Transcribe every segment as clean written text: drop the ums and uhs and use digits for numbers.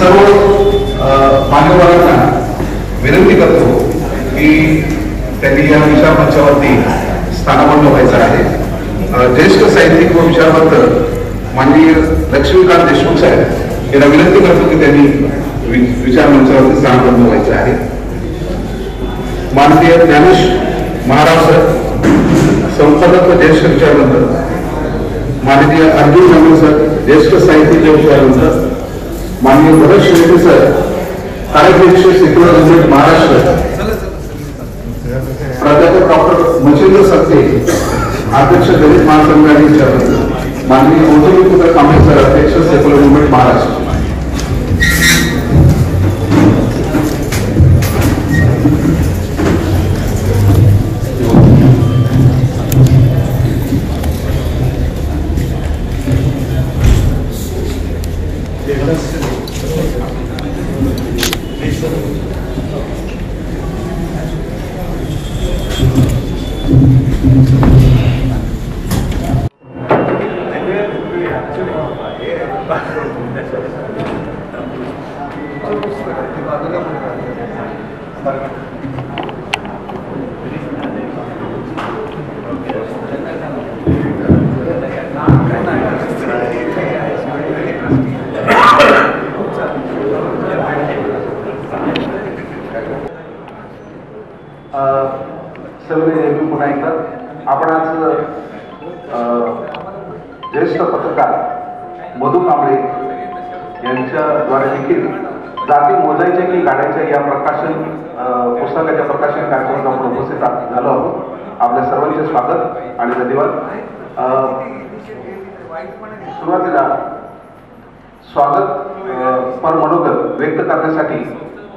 सर्व मान्यवरांना विनंती करतो की त्यांनी या विचार मंचावरती स्थानबद्ध व्हायचं आहे। ज्येष्ठ साहित्यिक व विचारवंत माननीय लक्ष्मीकांत देशमुख साहेब यांना विनंती करतो की त्यांनी विचार मंचावरती स्थानबद्ध व्हायचं आहे। माननीय ज्ञानेश महाराज सर संपादक व ज्येष्ठ विचारवंत, माननीय अर्जुन नामे सर ज्येष्ठ साहित्यिक व विचारवंत, माननीय भरत शेट्टी सर कार्याध्यक्ष सेक्युलर मूवमेंट महाराष्ट्र, प्राध्यापक डॉक्टर मच्छिंद्र सकते अध्यक्ष दलित महासंघाचे विचारवंत, माननीय गौतमी पुत्र कांबळे सर अध्यक्ष सेक्युलर मूवमेंट महाराष्ट्र। पुन्हा एकदा आपण आज ज्येष्ठ पत्रकार मधु कांबळे यांच्याद्वारे देखील जाती मोजायच्या की काढायच्या या प्रकाशन पुस्तकाच्या प्रकाशन कार्यक्रमात आपण उपस्थित झालो आहोत। आपल्या सर्वांचे स्वागत आणि धन्यवाद। सुरुवातीला स्वागत पर मनोगत व्यक्त करण्यासाठी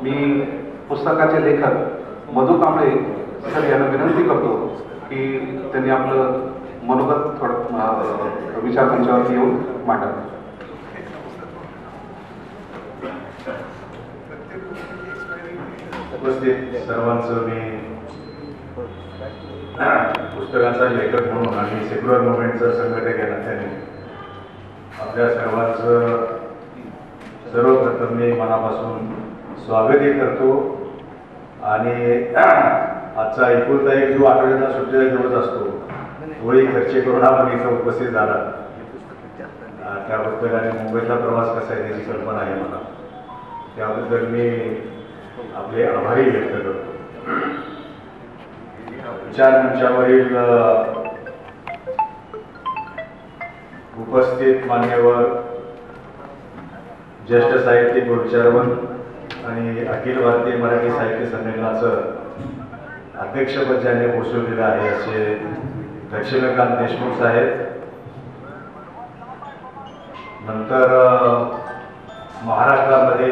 मी पुस्तकाचे लेखक मधु कांबळे सर यांना विनंती करतो की त्यांनी आपलं मनोगत थोडं विचार मंचावरती येऊन मांडावं। उपस्थित सर्वांचं मी पुस्तकाचा लेखक म्हणून आणि सेक्युलर मुवमेंटचा संघटक या नात्याने आपल्या सर्वांचं सर्वप्रथम मी मनापासून स्वागतही करतो। आणि आजचा एकुलता एक जो आठवड्याचा सुट्टीचा दिवस असतो तोही खर्च करून आपण इथं उपस्थित झाला त्याबद्दल आणि मुंबईचा प्रवास कसा आहे त्याची कल्पना आहे मला, त्याबद्दल मी आपले आभारी व्यक्त करतो। विचार मंचावरील उपस्थित मान्यवर ज्येष्ठ साहित्यिक व विचारवंत आणि अखिल भारतीय मराठी साहित्य संमेलनाचं अध्यक्षपद ज्याने भूषवलेलं आहे असे लक्ष्मीकांत देशमुख साहेब, नंतर महाराष्ट्रामध्ये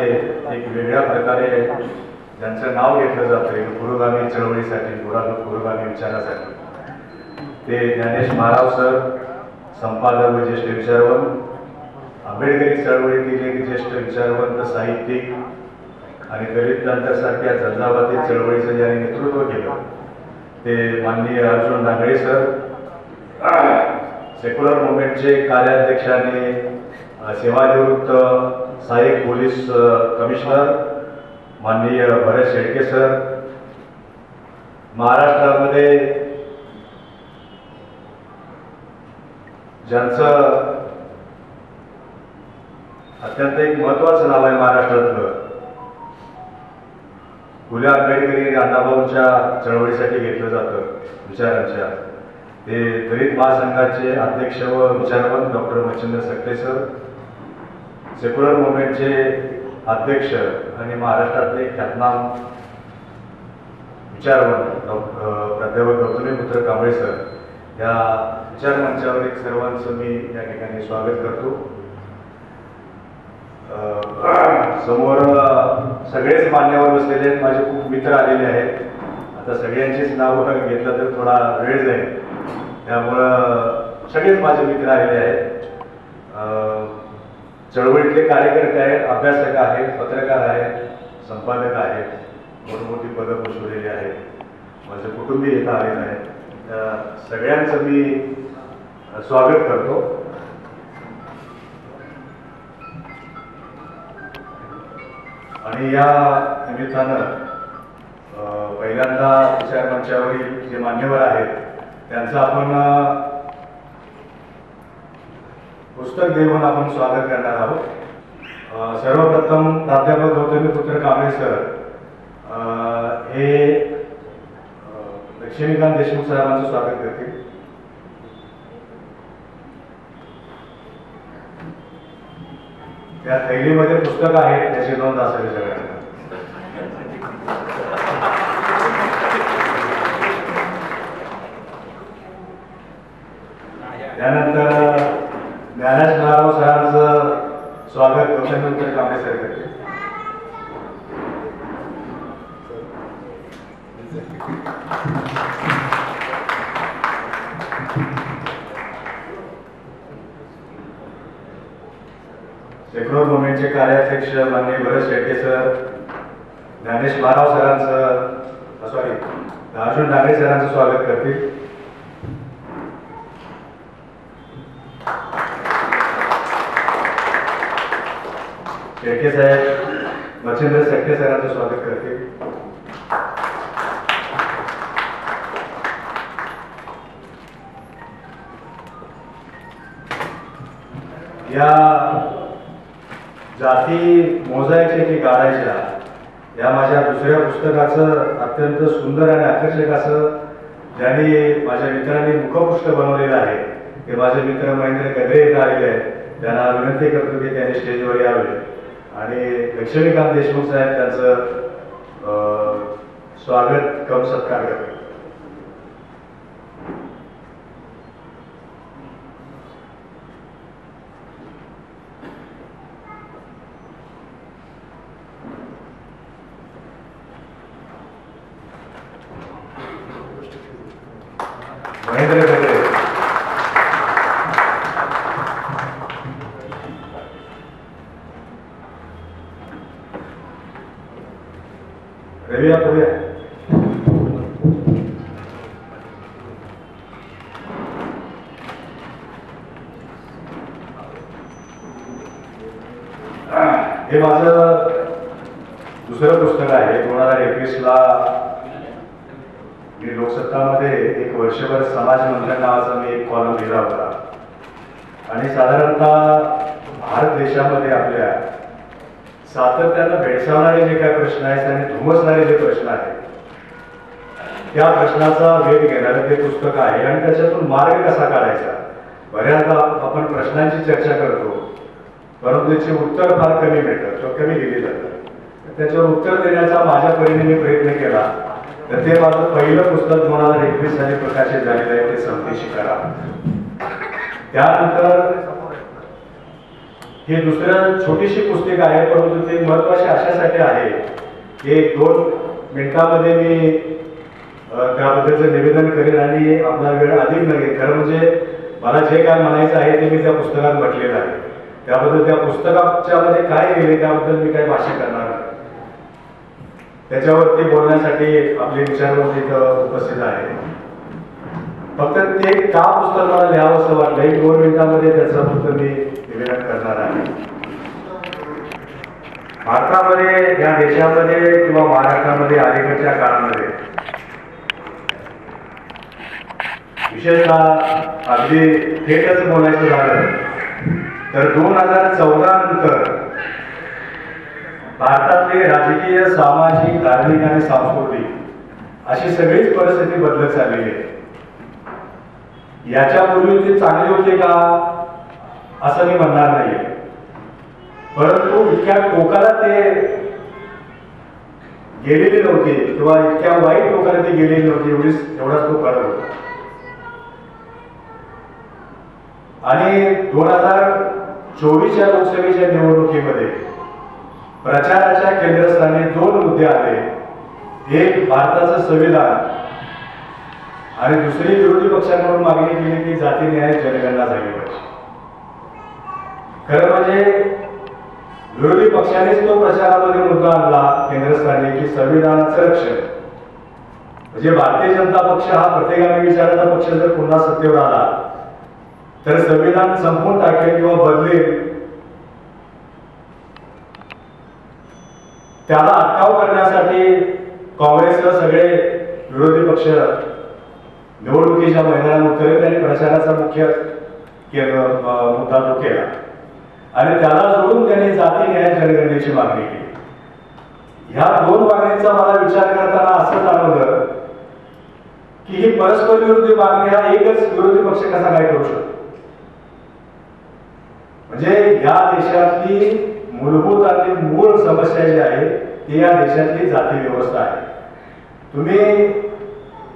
एक वेगळ्या प्रकारे ज्यांचं नाव घेतलं जातं पुरोगामी चळवळीसाठी पुरोगामी विचारासाठी ते ज्ञानेश महाराज सर संपादक व ज्येष्ठ विचारवंत, आंबेडकरी चळवळीतील एक ज्येष्ठ विचारवंत साहित्यिक आणि दलित नंतरसारख्या झंझावाती चळवळीचं ज्यांनी नेतृत्व केलं ते माननीय अर्जुन नागळे सर, सेक्युलर मुवमेंटचे कार्याध्यक्ष आणि सेवानिवृत्त सहाय्यक पोलीस कमिशनर माननीय भरत शेट्टी सर, महाराष्ट्रामध्ये ज्यांचं अत्यंत एक महत्त्वाचं नाव आहे महाराष्ट्रातलं, फुले आंबेडकरी अण्णाभाऊंच्या चळवळीसाठी घेतलं जातं विचारांच्या, ते दलित महासंघाचे अध्यक्ष व विचारवंत डॉक्टर मच्छिंद्र सकते सर, सेक्युलर मुवमेंटचे अध्यक्ष आणि महाराष्ट्रातले ख्यातनाम विचारवंत प्राध्यापक गौतमी पुत्र कांबळे सर या विचार मंचावर एक सर्वांचं मी या ठिकाणी स्वागत करतो। समोर सगळेच मान्यवर बसलेले आहेत, माझे खूप मित्र आलेले आहेत। आता सगळ्यांचीच नावं घेतलं तर थोडा वेळ जाईल, त्यामुळं सगळेच माझे मित्र आलेले आहेत। चळवळीतले कार्यकर्ते आहेत, अभ्यासक आहेत, पत्रकार आहेत, संपादक आहेत, मोठमोठी पदं भूषवलेली आहेत, माझे कुटुंबीय इथं आलेले आहेत। त्या सगळ्यांचं मी स्वागत करतो। आणि या निमित्तानं पहिल्यांदा विचार मंचावरील जे मान्यवर आहेत त्यांचं आपण पुस्तक देऊन आपण स्वागत करणार आहोत। सर्वप्रथम प्राध्यापक गौतमीपुत्र कांबळे सर हे लक्ष्मीकांत देशमुख साहेबांचं स्वागत करतील। त्या थैलीमध्ये पुस्तक आहेत त्याची नोंद असावी सगळ्यांना। त्यानंतर ज्ञानेश महाराव सरांचं स्वागत गौतमीपुत्र कांबळे सर करतील। शेकडो मुवमेंटचे कार्याध्यक्ष माननीय भरत शेट्टे सर, ज्ञानेश महाराव सरांचं सॉरी अर्जुन डांगरे सरांचं स्वागत करतील। शेट्टे साहेब मच्छिंद्र शेट्टे सरांचं स्वागत करतील। या जाती मोजायच्या की गाळायच्या या माझ्या दुसऱ्या पुस्तकाचं अत्यंत सुंदर आणि आकर्षक असं ज्यांनी माझ्या मित्रांनी मुखपृष्ठ बनवलेलं आहे ते माझे मित्र महेंद्र गद्रे येथे आलेले आहेत। त्यांना विनंती करतो की त्यांनी स्टेजवर यावे आणि लक्ष्मीकांत देशमुख साहेब त्यांचं स्वागत कम सत्कार करतील। महेंद्र गद्रे रविया पुढे हे माझं दुसरं पुस्तक आहे। 2021ला मी लोकसत्तामध्ये एक वर्षभर समाज मंथन नावाचा मी एक कॉलम लिहिला होता आणि साधारणतः भारत देशामध्ये आपल्या सातत्यानं भेडसावणारे जे काही प्रश्न आहेत आणि धुमसणारे जे प्रश्न आहेत त्या प्रश्नाचा वेध घेणारं ते पुस्तक आहे आणि त्याच्यातून मार्ग कसा काढायचा। बऱ्याचदा आपण प्रश्नांची चर्चा करतो परंतु त्याचे उत्तर फार कमी मिळतात किंवा कमी दिली जातात। त्याच्यावर उत्तर देण्याचा माझ्या परीने मी प्रयत्न केला तर ते माझं पहिलं पुस्तक 2021 साली प्रकाशित झालेलं आहे ते समतेशी करा। त्यानंतर हे दुसरं छोटीशी पुस्तक आहे परंतु ते महत्वाचे अशासाठी आहे की 2 मिनिटांमध्ये मी त्याबद्दलचं निवेदन करेन आणि आपला वेळ अधिक न घेईन। खरं म्हणजे मला जे काय म्हणायचं आहे ते मी त्या पुस्तकात म्हटलेलं आहे। त्याबद्दल त्या पुस्तकाच्या मध्ये काय लिहिले त्याबद्दल मी काही भाष्य करणार नाही। त्याच्यावरती बोलण्यासाठी आपले विचारवंत इथं उपस्थित आहे। फक्त ते का पुस्तक मला लिहावं असं वाटलं 2 मिनिटांमध्ये त्याचं फक्त मी निवेदन करणार आहे। भारतामध्ये या देशामध्ये किंवा महाराष्ट्रामध्ये अलीकडच्या काळामध्ये विशेषतः अगदी थेटच बोलायचं झालं तर 2014 नंतर भारतातली राजकीय, सामाजिक, धार्मिक आणि सांस्कृतिक अशी सगळीच परिस्थिती बदलत चाललेली आहे। याच्यापूर्वी ते चांगले होते का असं मी म्हणणार नाही परंतु इतक्या टोकाला ते गेलेले नव्हते किंवा इतक्या वाईट टोकाला ते गेलेले नव्हते एवढाच तो फरक होता। आणि 2024च्या लोकसभेच्या निवडणुकीमध्ये प्रचाराच्या केंद्रस्थानी 2 मुद्दे आले। एक भारताचं संविधान आणि दुसरी विरोधी पक्षांकडून मागणी केली की जाती न्याय जनगणना झाली पाहिजे। खरं म्हणजे विरोधी पक्षानेच तो प्रचारामध्ये मुद्दा आणला केंद्रस्थानी की संविधानाचं रक्षण म्हणजे भारतीय जनता पक्ष हा प्रतिगामी विचाराचा पक्ष जर पुन्हा सत्तेवर आला तर संविधान संपवून टाकेल किंवा बदलेल त्याला अटकाव करण्यासाठी काँग्रेससह सगळे विरोधी पक्ष निवडणुकीच्या मैदानात उतरले आणि प्रचाराचा मुख्य मुद्दा तो केला आणि त्याला जोडून त्यांनी जाती न्याय जनगणनेची मागणी केली. ह्या दोन मागणीचा मला विचार करताना असं जाणवलं की ही परस्पर विरोधी मागणी हा एकच विरोधी पक्ष कसा काय करू शकतो. म्हणजे या देशातली मूलभूत आणि मूळ समस्या जी आहे ती या देशातली जाती व्यवस्था आहे.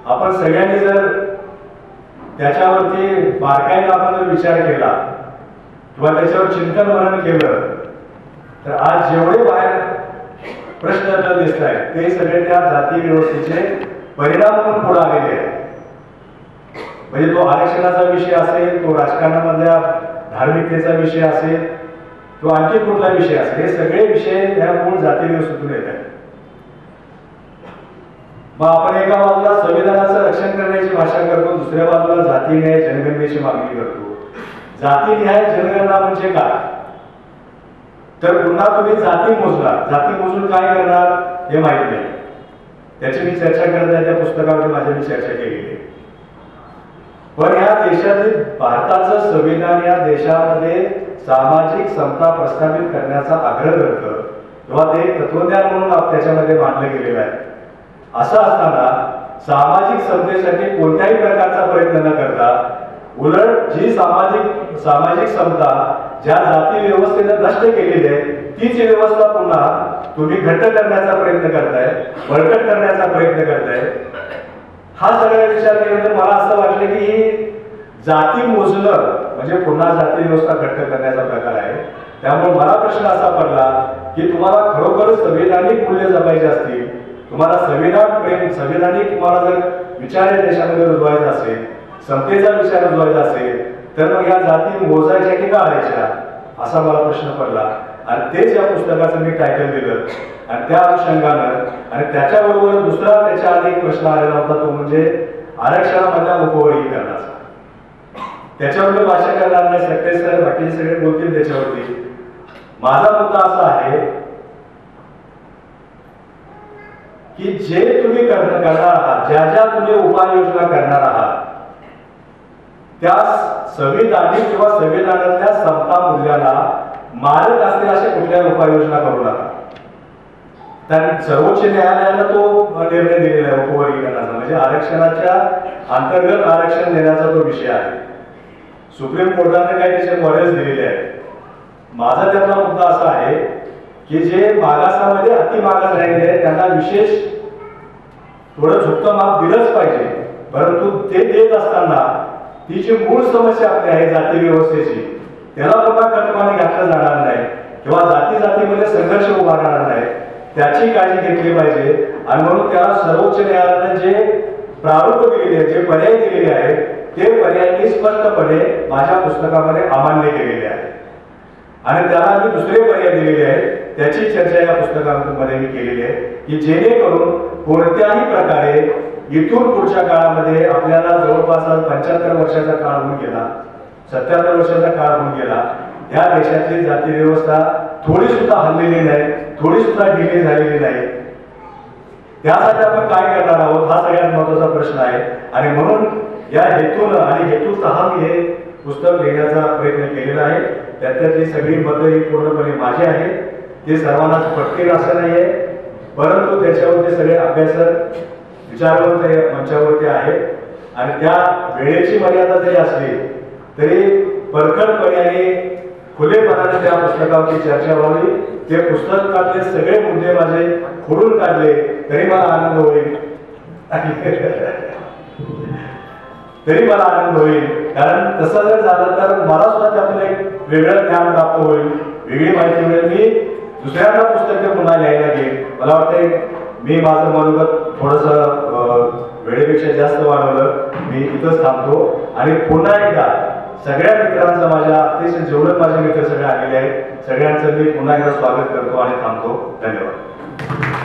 आपण सगळ्यांनी जर त्याच्यावरती बारकाईने आपण जर विचार केला किंवा त्याच्यावर चिंतन मनन केलं तर आज जेवढे बाहेर प्रश्न आपल्याला दिसत आहेत ते सगळे त्या जाती व्यवस्थेचे परिणाम म्हणून पुढे आलेले आहेत. म्हणजे तो आरक्षणाचा विषय असेल, तो राजकारणामधल्या धार्मिकतेचा विषय असेल किंवा आणखी कुठला विषय असेल, हे सगळे विषय या मूळ जाती व्यवस्थेतून येत आहेत. मग आपण एका बाजूला संविधानाचं रक्षण करण्याची भाषा करतो, दुसऱ्या बाजूला जाती न्याय जनगणनेची मागणी करतो. जाती न्याय जनगणना म्हणजे काय, तर पुन्हा तुम्ही जाती मोजला, जाती मोजून काय करणार हे माहित नाही. त्याची मी चर्चा करत आहे, त्या पुस्तकामध्ये माझी मी चर्चा केलेली आहे. पण या देशातील भारताचं संविधान या देशामध्ये सामाजिक समता प्रस्थापित करण्याचा आग्रह करतं किंवा ते तत्वज्ञान म्हणून त्याच्यामध्ये मांडलं गेलेलं आहे. असं असताना सामाजिक समतेसाठी कोणत्याही प्रकारचा प्रयत्न न करता उलट जी सामाजिक समता ज्या जाती व्यवस्थेने नष्ट केलेली आहे तीच व्यवस्था पुन्हा तुम्ही घट्ट करण्याचा प्रयत्न करताय, बळकट करण्याचा प्रयत्न करताय. हा सगळा विचार केल्यानंतर मला असं वाटलं की ही जाती मोजणं म्हणजे पुन्हा जाती व्यवस्था घट्ट करण्याचा प्रकार आहे. त्यामुळे मला प्रश्न असा पडला की तुम्हाला खरोखर संवैधानिक मूल्य जपायचे असतील, तुम्हाला संविधानिक तुम्हाला जर विचार या देशामध्ये रुजवायचा असेल, समतेचा विचार रुजवायचा असेल तर मग या जाती मोजायच्या की काढायच्या असा मला प्रश्न पडला. आणि तेच या पुस्तकाचं मी टायटल दिलं. आणि त्या अनुषंगानं आणि त्याच्याबरोबर दुसरा त्याच्या आधी एक प्रश्न आलेला होता, तो म्हणजे आरक्षणामधल्या उपवर्गीकरणाचा. त्याच्यावर मी भाषा करणार नाही, सत्तेज सर बाकीचे सगळे बोलतील त्याच्यावरती. माझा मुद्दा असा आहे की जे तुम्ही करणार आहात, ज्या तुम्ही उपाययोजना करणार आहात त्या संविधानिक किंवा संविधानातल्या समता मूल्याला मारक असतील अशा कुठल्याही उपाययोजना करू नका. तर सर्वोच्च न्यायालयानं तो निर्णय दिलेला आहे उपवर्गीकरणाचा, म्हणजे आरक्षणाच्या अंतर्गत आरक्षण देण्याचा तो विषय आहे. सुप्रीम कोर्टाने काही त्याचे मॉडेल्स दिलेले आहेत. माझा त्यातला मुद्दा असा आहे की जे मागासामध्ये अति मागास राहिले आहेत त्यांना विशेष थोडं झुकतं माप दिलंच पाहिजे. परंतु ते देत असताना ती जी मूळ समस्या आपली आहे जाती व्यवस्थेची त्याला पुन्हा कटमाने घातलं जाणार नाही किंवा जाती जातीमध्ये संघर्ष उभा राहणार नाही त्याची काळजी घेतली पाहिजे. आणि म्हणून त्याला सर्वोच्च न्यायालयाने जे प्रारूप दिलेले आहेत, जे पर्याय दिलेले आहेत ते पर्याय स्पष्टपणे माझ्या पुस्तकामध्ये अमान्य केलेले आहे. आणि त्याला मी दुसरे पर्याय दिलेले आहेत, त्याची चर्चा या पुस्तकामध्ये मी केलेली आहे की जेणेकरून कोणत्याही प्रकारे इथून पुढच्या काळामध्ये आपल्याला जवळपास 75 वर्षाचा काळ होऊन गेला, 77 वर्षाचा काळ होऊन गेला, या देशातली जाती व्यवस्था थोडी सुद्धा हल्लेली नाही, थोडी सुद्धा ढिली झालेली नाही. त्यासाठी आपण काय करणार आहोत हा सगळ्यात महत्त्वाचा प्रश्न आहे. आणि म्हणून या हेतून आणि हेतूसह मी हे पुस्तक लिहिण्याचा प्रयत्न केलेला आहे. त्यातली सगळी मतं ही पूर्णपणे माझी आहेत. ते सर्वांनाच पटतील असं नाही आहे, परंतु त्याच्यावर ते सगळे अभ्यासक विचारवंत मंचावरती आहेत. आणि त्या वेळेची मर्यादा जरी असली तरी परखडपणे आणि खुलेपणाने त्या पुस्तकावरची चर्चा व्हावी. ते पुस्तकातले सगळे मुद्दे माझे खोडून काढले तरी मला आनंद होईल कारण तसं जर झालं तर मला सुद्धा त्यातून एक वेगळं ज्ञान प्राप्त होईल, वेगळी माहिती मिळेल. मी दुसऱ्यांना पुस्तक पुन्हा लिहायला घेईन. मला वाटते मी माझं मनोगत थोडंसं वेळेपेक्षा जास्त वाढवलं. मी इथंच थांबतो आणि पुन्हा एकदा सगळ्या मित्रांचं माझ्या अतिशय जेवढे माझे मित्र सगळे आलेले आहेत सगळ्यांचं मी पुन्हा एकदा स्वागत करतो आणि थांबतो. धन्यवाद.